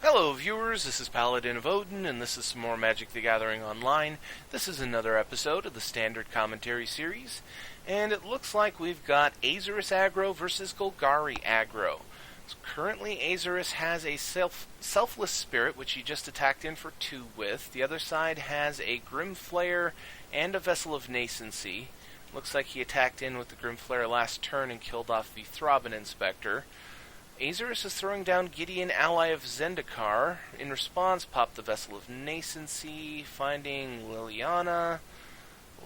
Hello viewers, this is Paladin of Odin, and this is some more Magic the Gathering Online. This is another episode of the Standard Commentary Series, and it looks like we've got Azorius Aggro versus Golgari Aggro. So currently Azorius has a Selfless Spirit, which he just attacked in for 2 with. The other side has a Grimflayer and a Vessel of Nascency. Looks like he attacked in with the Grimflayer last turn and killed off the Throbbing Inspector. Azorius is throwing down Gideon, ally of Zendikar. In response, pop the Vessel of Nascency, finding Liliana,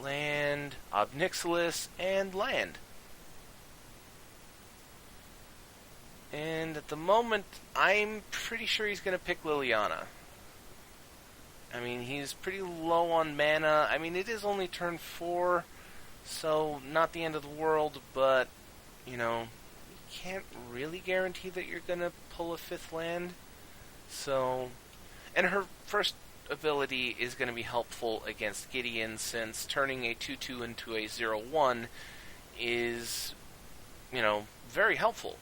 land, Ob Nixilis, and land. And at the moment, I'm pretty sure he's going to pick Liliana. I mean, he's pretty low on mana. I mean, it is only turn 4, so not the end of the world, but, you know, can't really guarantee that you're going to pull a 5th land. So, and her first ability is going to be helpful against Gideon, since turning a 2-2 into a 0-1 is, you know, very helpful.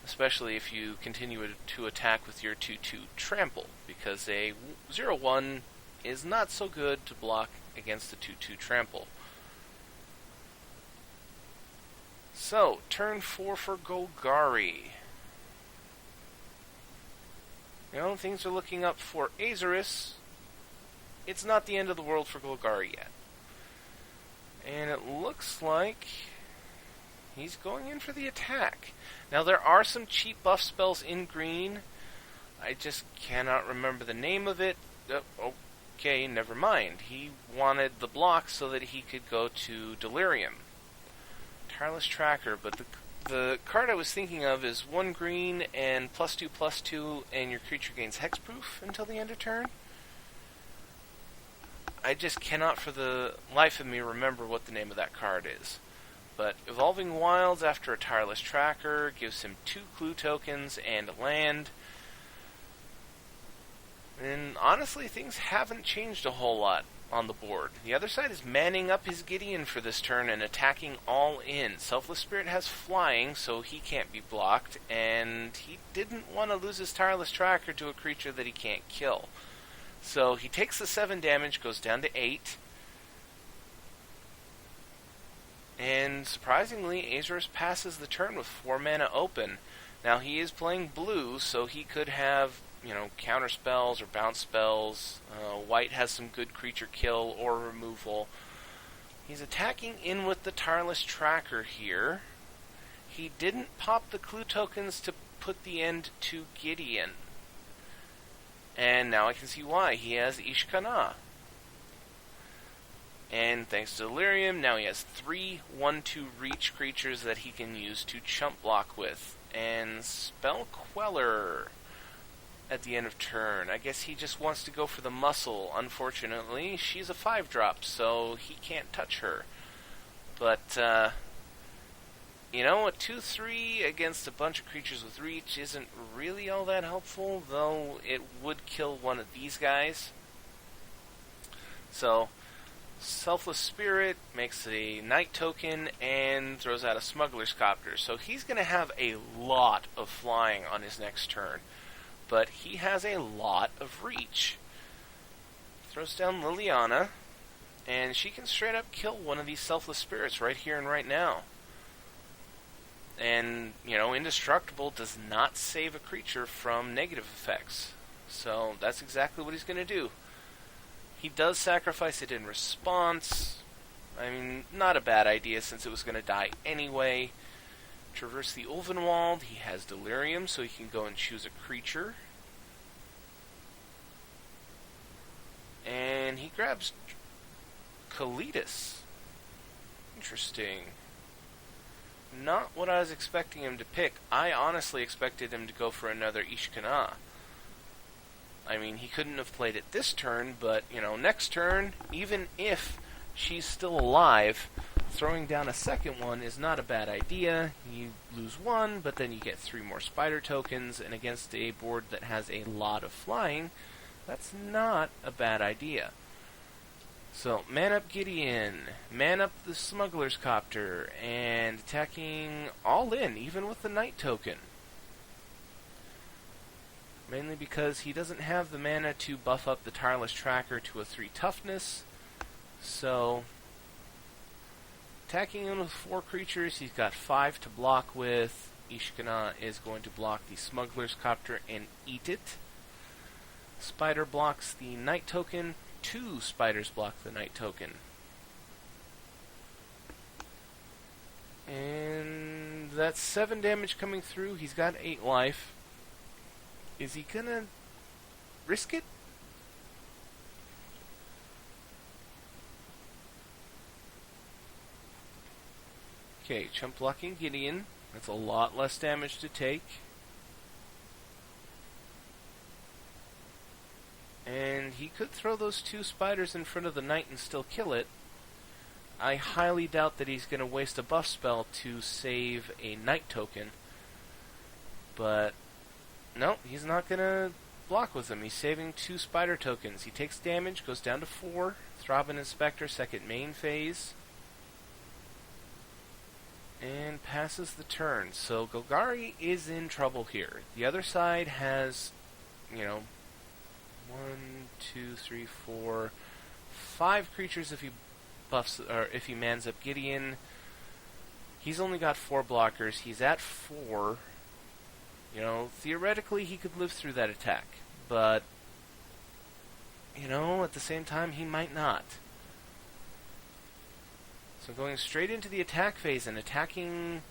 Especially if you continue to attack with your 2-2 trample, because a 0-1 is not so good to block against the 2-2 trample. So, turn 4 for Golgari. You know, things are looking up for Azorius. It's not the end of the world for Golgari yet. And it looks like he's going in for the attack. Now, there are some cheap buff spells in green. I just cannot remember the name of it. Okay, never mind. He wanted the block so that he could go to Delirium. Tireless Tracker, but the card I was thinking of is 1 green and +2/+2, and your creature gains hexproof until the end of turn. I just cannot for the life of me remember what the name of that card is. But Evolving Wilds after a Tireless Tracker gives him 2 clue tokens and a land. And honestly, things haven't changed a whole lot on the board. The other side is manning up his Gideon for this turn and attacking all in. Selfless Spirit has flying, so he can't be blocked, and he didn't want to lose his Tireless Tracker to a creature that he can't kill. So he takes the 7 damage, goes down to 8, and surprisingly, Azorius passes the turn with 4 mana open. Now he is playing blue, so he could have, you know, counter spells or bounce spells. White has some good creature kill or removal. He's attacking in with the Tireless Tracker here. He didn't pop the clue tokens to put the end to Gideon. And now I can see why. He has Ishkana. And thanks to Delirium, now he has 3 1/2 reach creatures that he can use to chump block with. And Spell Queller at the end of turn. I guess he just wants to go for the muscle. Unfortunately, she's a 5-drop, so he can't touch her. But, you know, a 2-3 against a bunch of creatures with reach isn't really all that helpful, though it would kill one of these guys. So, Selfless Spirit makes a Night token and throws out a Smuggler's Copter. So he's going to have a lot of flying on his next turn. But he has a lot of reach. Throws down Liliana, and she can straight up kill one of these Selfless Spirits right here and right now. And, you know, Indestructible does not save a creature from negative effects. So that's exactly what he's going to do. He does sacrifice it in response. I mean, not a bad idea since it was going to die anyway. Traverse the Ulvenwald. He has Delirium, so he can go and choose a creature. And he grabs Kalitas. Interesting. Not what I was expecting him to pick. I honestly expected him to go for another Ishkana. I mean, he couldn't have played it this turn, but, you know, next turn, even if she's still alive, throwing down a second one is not a bad idea. You lose 1, but then you get 3 more spider tokens, and against a board that has a lot of flying, that's not a bad idea. So, man up Gideon, man up the Smuggler's Copter, and attacking all in, even with the Knight token. Mainly because he doesn't have the mana to buff up the Tireless Tracker to a 3 toughness. So, attacking in with 4 creatures, he's got 5 to block with. Ishkana is going to block the Smuggler's Copter and eat it. Spider blocks the Knight token. 2 spiders block the Knight token. And that's 7 damage coming through. He's got 8 life. Is he gonna risk it? Okay, chump blocking Gideon. That's a lot less damage to take. And he could throw those 2 spiders in front of the Knight and still kill it. I highly doubt that he's going to waste a buff spell to save a Knight token. But, no, he's not going to block with them. He's saving 2 spider tokens. He takes damage, goes down to 4. Throbbing Inspector, second main phase. And passes the turn. So Golgari is in trouble here. The other side has, 1, 2, 3, 4, 5 creatures if he buffs or if he mans up Gideon. He's only got 4 blockers. He's at 4. Theoretically he could live through that attack, but at the same time he might not. So going straight into the attack phase and attacking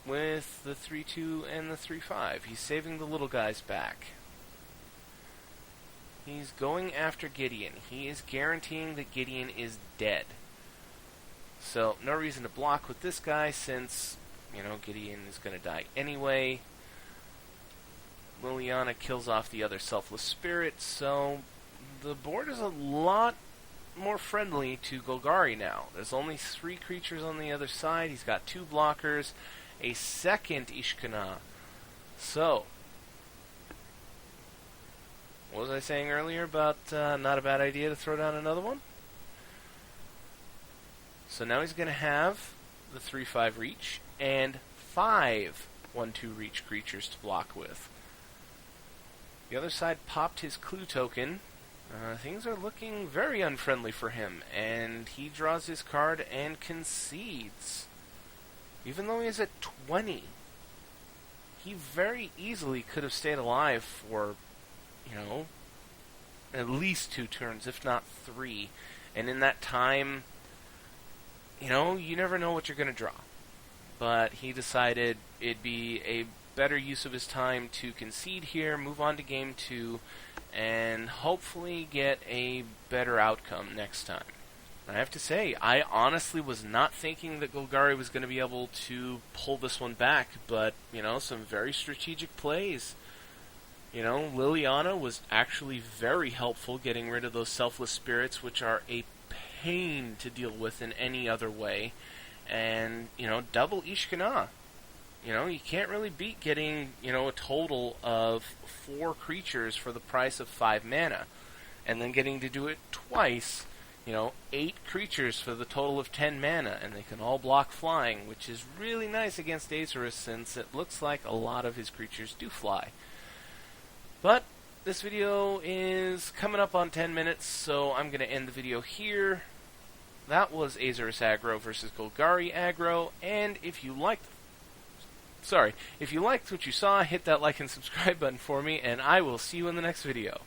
with the 3-2 and the 3-5. He's saving the little guys back. He's going after Gideon. He is guaranteeing that Gideon is dead. So no reason to block with this guy since, Gideon is going to die anyway. Liliana kills off the other Selfless Spirit, so the board is a lot more friendly to Golgari now. There's only 3 creatures on the other side. He's got 2 blockers, a second Ishkana. So, what was I saying earlier about not a bad idea to throw down another one? So now he's going to have the 3-5 reach and 5 1-2 reach creatures to block with. The other side popped his clue token. Things are looking very unfriendly for him, and he draws his card and concedes. Even though he's at 20, he very easily could have stayed alive for, at least 2 turns, if not 3. And in that time, you never know what you're going to draw. But he decided it'd be a better use of his time to concede here, move on to game 2, and hopefully get a better outcome next time. I have to say, I honestly was not thinking that Golgari was going to be able to pull this one back, but, some very strategic plays. Liliana was actually very helpful getting rid of those Selfless Spirits, which are a pain to deal with in any other way. And, double Ishkana. You can't really beat getting, a total of 4 creatures for the price of 5 mana. And then getting to do it twice, 8 creatures for the total of 10 mana, and they can all block flying, which is really nice against Azorius since it looks like a lot of his creatures do fly. But this video is coming up on 10 minutes, so I'm going to end the video here. That was Azorius Aggro versus Golgari Aggro, and if you liked what you saw, hit that like and subscribe button for me, and I will see you in the next video.